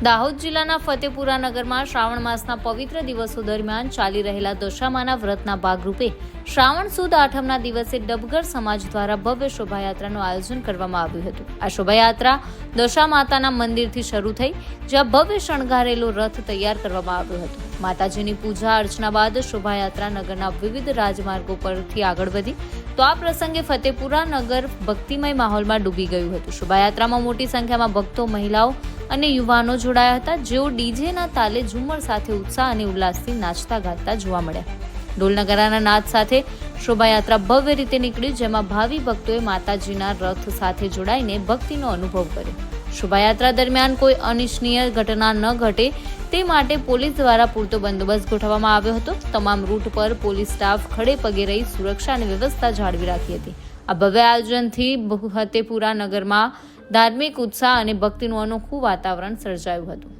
દાહોદ જિલ્લાના ફતેપુરા નગરમાં શ્રાવણ માસના પવિત્ર દિવસો દરમિયાન ચાલી રહેલા દશામાના વ્રતના ભાગરૂપે શ્રાવણ સુદ આઠમના દિવસે ડબગર સમાજ દ્વારા ભવ્ય શોભાયાત્રાનું આયોજન કરવામાં આવ્યું હતું. આ શોભાયાત્રા દશા માતાના મંદિરથી શરૂ થઈ, જ્યાં ભવ્ય શણગારેલો રથ તૈયાર કરવામાં આવ્યો હતો. માતાજીની પૂજા અર્ચના બાદ શોભાયાત્રા નગરના વિવિધ રાજમાર્ગો પરથી આગળ વધી, તો આ પ્રસંગે ફતેપુરા નગર ભક્તિમય માહોલમાં ડૂબી ગયું હતું. શોભાયાત્રામાં મોટી સંખ્યામાં ભક્તો, મહિલાઓ અને યુવાનો જોડાયા હતા, જેઓ ડીજેના તાલે ઝુમ્મર સાથે ઉત્સાહ અને ઉલ્લાસથી નાચતા ગાતા જોવા મળ્યા. ઢોલ નગારાના નાદ સાથે શોભાયાત્રા ભવ્ય રીતે નીકળી, જેમાં ભાવિ ભક્તોએ માતાજીના રથ સાથે જોડાઈને ભક્તિનો અનુભવ કર્યો. શોભાયાત્રા દરમિયાન કોઈ અનિચ્છનીય ઘટના ન ઘટે તે માટે પોલીસ દ્વારા પૂરતો બંદોબસ્ત ગોઠવવામાં આવ્યો હતો. તમામ રૂટ પર પોલીસ સ્ટાફ ખડે પગે રહી સુરક્ષા અને વ્યવસ્થા જાળવી રાખી હતી. આ ભવ્ય આયોજનથી ફતેપુરા નગરમાં ધાર્મિક ઉત્સાહ અને ભક્તિનું અનોખું વાતાવરણ સર્જાયું હતું.